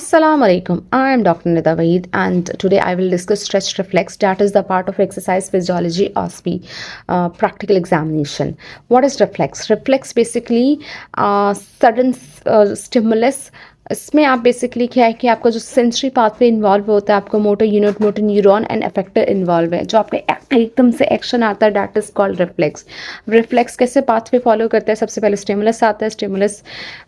Assalamu alaikum. I am Dr. Nida Waheed and today I will discuss stretch reflex, that is the part of exercise physiology OSPE practical examination. What is reflex? Reflex basically sudden stimulus. इसमें आप basically क्या है कि आपका जो sensory pathway involve होता है, आपका motor unit, motor neuron and effector involve है, जो आपका एकदम से एक्शन आता है, that is called reflex. Reflex कैसे पाथवे फॉलो करता है? सबसे पहले स्टिमुलस आता है, स्टिमुलस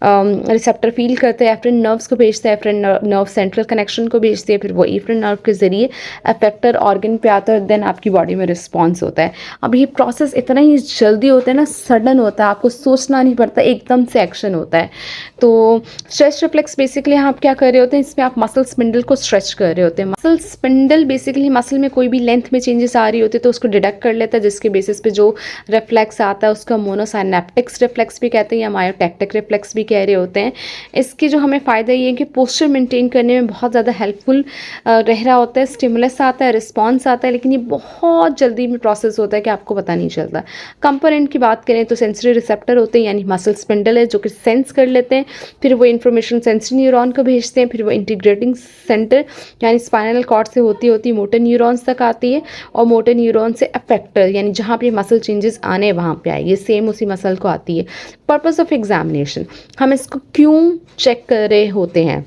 रिसेप्टर फील करते हैं, एफ्रेन नर्व्स को भेजते हैं, एफ्रेन नर्व सेंट्रल कनेक्शन को भेजते हैं, फिर वो एफ्रेन नर्व के जरिए अफेक्टर ऑर्गन पे आता है, देन आपकी बॉडी में रिस्पॉन्स होता है. अब ये प्रोसेस इतना ही जल्दी होता है ना, सडन होता है, आपको सोचना नहीं पड़ता, एकदम से एक्शन होता है. तो स्ट्रेच रिफ्लेक्स बेसिकली आप क्या कर रहे होते हैं, इसमें आप मसल स्पिंडल को स्ट्रेच कर रहे होते हैं. मसल स्पिंडल बेसिकली मसल में कोई भी लेंथ में चेंजेस आ रही होती है तो उसको डिडक्ट कर लेता है, जिसके बेसिस पे जो रिफ्लेक्स आता है उसका मोनोसाइनेप्टिक्स रिफ्लेक्स भी कहते हैं या मायोटैक्टिक रिफ्लेक्स भी कह रहे होते हैं. इसकी जो हमें फ़ायदा ये है कि पोस्चर मेंटेन करने में बहुत ज़्यादा हेल्पफुल रह रहा होता है. स्टिमुलस आता है, रिस्पॉन्स आता है, लेकिन ये बहुत जल्दी में प्रोसेस होता है कि आपको पता नहीं चलता. कंपोनेंट की बात करें तो सेंसरी रिसेप्टर होते हैं, यानी मसल स्पिंडल है जो कि सेंस कर लेते हैं, फिर वो इन्फॉर्मेशन सेंसरी न्यूरॉन को भेजते हैं, फिर वो इंटीग्रेटिंग सेंटर यानी स्पाइनल कॉर्ड से होती होती मोटर न्यूरॉन्स तक आती है, और मोटर न्यूरॉन से अफेक्टर यानी जहाँ पे मसल चेंजेस आने वहाँ पे आएगी, सेम उसी मसल को आती है. पर्पस ऑफ एग्जामिनेशन, हम इसको क्यों चेक कर रहे होते हैं?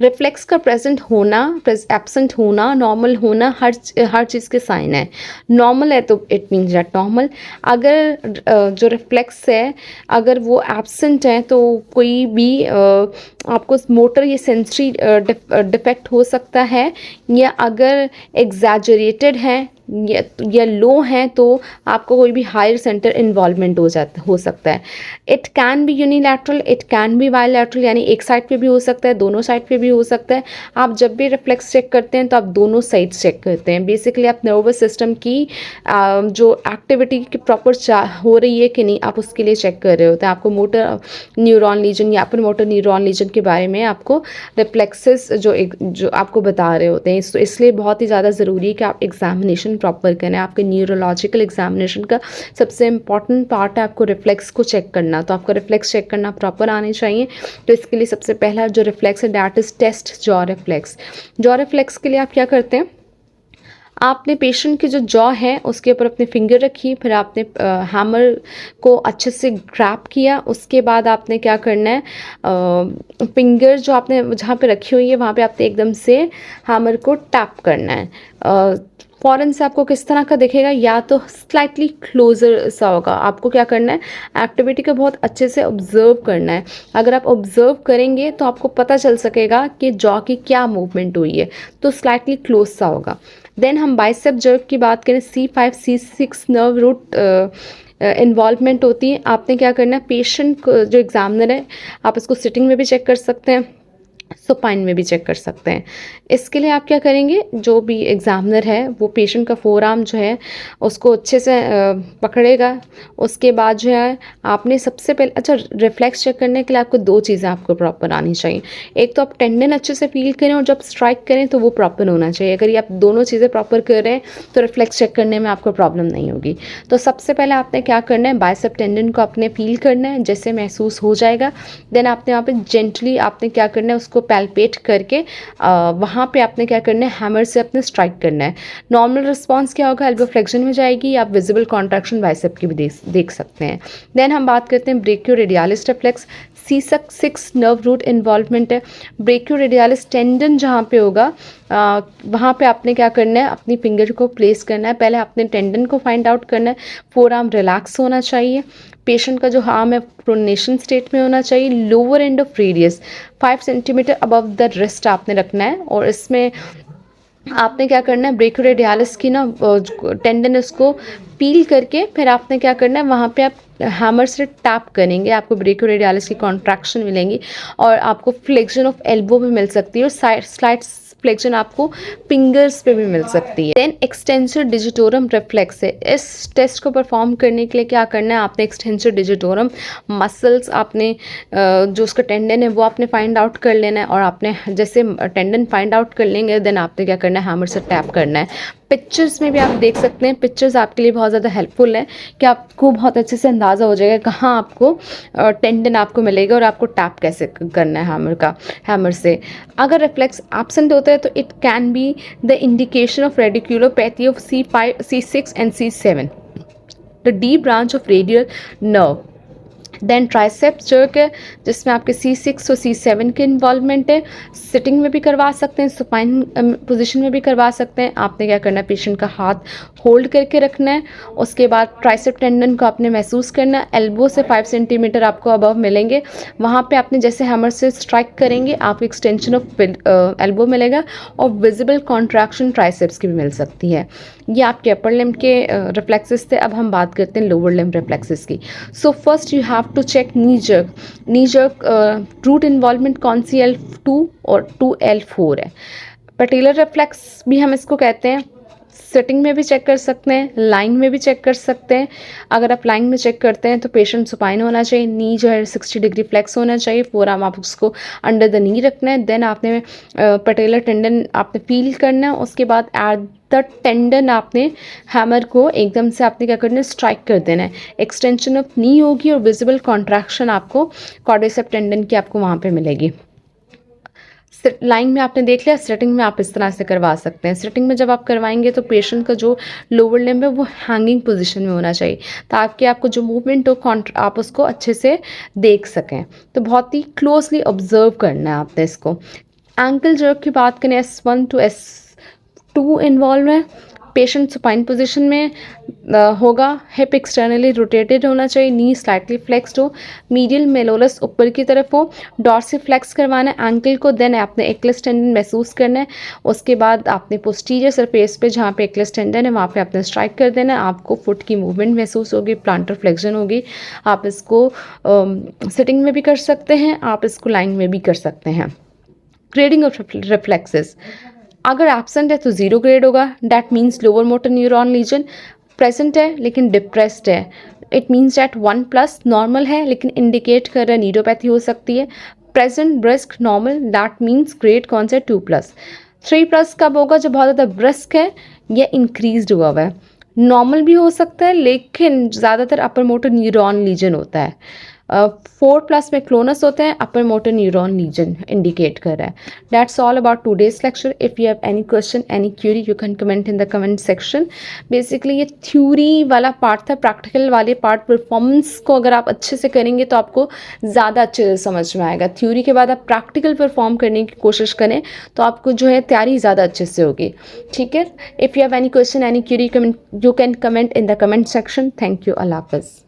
रिफ्लेक्स का प्रेजेंट होना, एब्सेंट होना, नॉर्मल होना, हर चीज़ के साइन है. नॉर्मल है तो इट मीन्स दैट नॉर्मल. अगर जो रिफ्लेक्स है अगर वो एब्सेंट है तो कोई भी आपको मोटर या सेंसरी डिफेक्ट हो सकता है, या अगर एग्जैजरेटेड है या लो हैं तो आपको कोई भी हायर सेंटर इन्वॉल्वमेंट हो सकता है. It can B unilateral, it can B bilateral, यानी एक साइड पे भी हो सकता है, दोनों साइड पे भी हो सकता है. आप जब भी रिफ्लेक्स चेक करते हैं तो आप दोनों साइड चेक करते हैं. बेसिकली आप नर्वस सिस्टम की जो एक्टिविटी की प्रॉपर हो रही है कि नहीं, आप उसके लिए चेक कर रहे होते हैं. आपको मोटर न्यूरॉन लीजन या अपन मोटर न्यूरॉन लीजन के बारे में आपको रिफ्लेक्सेस जो आपको बता रहे होते हैं. तो इसलिए बहुत ही ज़्यादा ज़रूरी है कि आप एग्जामिनेशन प्रॉपर करें. आपके न्यूरोलॉजिकल एग्जामिनेशन का सबसे इंपॉर्टेंट पार्ट है आपको रिफ्लेक्स को चेक करना. तो आपका रिफ्लेक्स चेक करना प्रॉपर आने चाहिए. तो इसके लिए सबसे पहला जो रिफ्लेक्स है that is test jaw reflex. Jaw reflex के लिए आप क्या करते हैं, आपने पेशेंट की जो जॉ है उसके ऊपर अपने फिंगर रखी, फिर आपने हैमर को अच्छे से ग्रैप किया. उसके बाद आपने क्या करना है, फिंगर जो आपने जहाँ पे रखी हुई है वहाँ पे आपने एकदम से हैमर को टैप करना है. फ़ौरन से आपको किस तरह का दिखेगा, या तो स्लाइटली क्लोज़र सा होगा. आपको क्या करना है, एक्टिविटी को बहुत अच्छे से ऑब्ज़र्व करना है. अगर आप ऑब्ज़र्व करेंगे तो आपको पता चल सकेगा कि जॉ की क्या मूवमेंट हुई है, तो स्लाइटली क्लोज सा होगा. देन हम बाइसेप जर्क की बात करें, C5 C6 nerve root involvement होती है. आपने क्या करना है, पेशेंट जो एग्जामिनर है आप इसको सिटिंग में भी चेक कर सकते हैं, सुपाइन में भी चेक कर सकते हैं. इसके लिए आप क्या करेंगे, जो भी एग्जामिनर है वो पेशेंट का फोर आर्म जो है उसको अच्छे से पकड़ेगा. उसके बाद जो है आपने सबसे पहले, अच्छा रिफ्लेक्स चेक करने के लिए आपको दो चीज़ें आपको प्रॉपर आनी चाहिए. एक तो आप टेंडन अच्छे से फील करें, और जब स्ट्राइक करें तो वो प्रॉपर होना चाहिए. अगर ये आप दोनों चीज़ें प्रॉपर कर रहे हैं तो रिफ्लेक्स चेक करने में आपको प्रॉब्लम नहीं होगी. तो सबसे पहले आपने क्या करना है, बाइसेप टेंडन को आपने फील करना है, जैसे महसूस हो जाएगा. देन आपने वहाँ पर जेंटली आपने क्या करना है, उसको पैल्पेट करके वहाँ पे आपने क्या करना है, हैमर से अपने स्ट्राइक करना है. नॉर्मल रिस्पांस क्या होगा, एल्बो फ्लेक्शन में जाएगी. आप विजिबल कॉन्ट्रैक्शन बाइसेप की भी देख सकते हैं. देन हम बात करते हैं brachioradialis reflex. C6 nerve root involvement है. ब्रेकियोरेडियालिस टेंडन जहाँ पे होगा वहाँ पे आपने क्या करना है, अपनी फिंगर को प्लेस करना है. पहले आपने टेंडन को फाइंड आउट करना है. फोर आर्म रिलैक्स होना चाहिए. पेशेंट का जो आर्म है प्रोनेशन स्टेट में होना चाहिए. Lower end of radius 5 centimetre above the wrist आपने रखना है. और इसमें आपने क्या करना है, ब्रेकियोरेडियालिस की ना टेंडन उसको पील करके फिर आपने क्या करना है, वहाँ पे आप हैमर से टैप करेंगे. आपको ब्रेकियोरेडियालिस की कॉन्ट्रैक्शन मिलेंगी, और आपको फ्लेक्शन ऑफ एल्बो भी मिल सकती है, और स्लाइड फ्लेक्शन आपको फिंगर्स पे भी मिल सकती है. देन एक्सटेंसर डिजिटोरम रिफ्लेक्स है. इस टेस्ट को परफॉर्म करने के लिए क्या करना है, आपने एक्सटेंसर डिजिटोरम मसल्स आपने जो उसका टेंडन है वो आपने फाइंड आउट कर लेना है. और आपने जैसे टेंडन फाइंड आउट कर लेंगे, देन आपने क्या करना है, हैमर से टैप करना है. पिक्चर्स में भी आप देख सकते हैं, पिक्चर्स आपके लिए बहुत ज़्यादा हेल्पफुल है कि आपको बहुत अच्छे से अंदाज़ा हो जाएगा कहाँ आपको टेंडन आपको मिलेगा और आपको टैप कैसे करना है हैमर से। अगर रिफ्लेक्स एब्सेंट होता है तो it can be the indication of radiculopathy of C5, C6 and C7, the deep branch of radial nerve. Then triceps jerk है जिसमें आपके C6 और C7 के इन्वॉल्वमेंट है। सिटिंग में भी करवा सकते हैं, सुपाइन पोजीशन में भी करवा सकते हैं। आपने क्या करना है, पेशेंट का हाथ होल्ड करके रखना है, उसके बाद ट्राइसेप टेंडन को आपने महसूस करना है। एल्बो से 5 सेंटीमीटर आपको अबव मिलेंगे, वहाँ पे आपने जैसे हैमर से स्ट्राइक करेंगे आपको एक्सटेंशन ऑफ एल्बो मिलेगा और विजिबल कॉन्ट्रैक्शन ट्राइसेप्स की भी मिल सकती है। ये आपके अपर लिम्ब के रिफ्लेक्सेस थे। अब हम बात करते हैं लोअर लिम्ब रिफ्लेक्सेस की। So first you have to check knee jerk root involvement कौन सी L2 और 2L4 है। पैटेलर रिफ्लेक्स भी हम इसको कहते हैं। सिटिंग में भी चेक कर सकते हैं, लाइंग में भी चेक कर सकते हैं। अगर आप लाइंग में चेक करते हैं तो पेशेंट सुपाइन होना चाहिए, नी जो है 60 डिग्री फ्लेक्स होना चाहिए, फोरआर्म आप उसको अंडर द नी रखना है। देन आपने पैटेलर टेंडन आपने फील करना है, उसके बाद एट द टेंडन आपने हैमर को एकदम से आपने क्या करना है, स्ट्राइक कर देना है। एक्सटेंशन ऑफ नी होगी और विजिबल कॉन्ट्रैक्शन आपको क्वाड्रिसेप टेंडन की आपको वहाँ पे मिलेगी। लाइन में आपने देख लिया, सेटिंग में आप इस तरह से करवा सकते हैं। सेटिंग में जब आप करवाएंगे तो पेशेंट का जो लोअर लिम्ब है वो हैंगिंग पोजीशन में होना चाहिए ताकि आपको जो मूवमेंट हो आप उसको अच्छे से देख सकें। तो बहुत ही क्लोजली ऑब्जर्व करना है आपने इसको। एंकल जर्क की बात करें, S1 to S2 इन्वॉल्व है। पेशेंट सुपाइन पोजीशन में होगा, हिप एक्सटर्नली रोटेटेड होना चाहिए, नी स्लाइटली फ्लेक्स्ड हो, मीडियल मेलोलस ऊपर की तरफ हो, डॉर्सी फ्लेक्स करवाना है एंकल को। देन आपने एक्लेस टेंडन महसूस करना है, उसके बाद आपने पोस्टीरियर सरफेस पे जहाँ पे एक्लेस टेंडन है वहाँ पे आपने स्ट्राइक कर देना है। आपको फुट की मूवमेंट महसूस होगी, प्लांटर फ्लेक्शन होगी। आप इसको सिटिंग में भी कर सकते हैं, आप इसको लाइन में भी कर सकते हैं। ग्रेडिंग ऑफ रिफ्लेक्सेस, अगर एब्सेंट है तो 0 ग्रेड होगा, that means lower motor neuron lesion. Present है लेकिन डिप्रेस्ड है, इट मीन्स डैट 1+ नॉर्मल है लेकिन इंडिकेट कर रहा है नीडोपैथी हो सकती है। Present brisk normal, that means grade कौन सा है, 2+। 3+ कब होगा, जब बहुत ज़्यादा ब्रिस्क है या इंक्रीज हुआ है। नॉर्मल भी हो सकता है लेकिन ज़्यादातर अपर मोटर न्यूरॉन लीजन होता है। 4+ में क्लोनस होते हैं, upper motor neuron lesion indicate कर रहा है। That's all about today's lecture. If you have any question, any query, you can comment in the comment section. Basically ये थ्योरी वाला पार्ट था। प्रैक्टिकल वाले पार्ट परफॉर्मेंस को अगर आप अच्छे से करेंगे तो आपको ज़्यादा अच्छे से समझ में आएगा। थ्योरी के बाद आप प्रैक्टिकल परफॉर्म करने की कोशिश करें तो आपको जो है तैयारी ज़्यादा अच्छे से होगी। ठीक है, if you have any question, any query, you can comment in the comment section. Thank you, अल्लाह हाफ़िज़।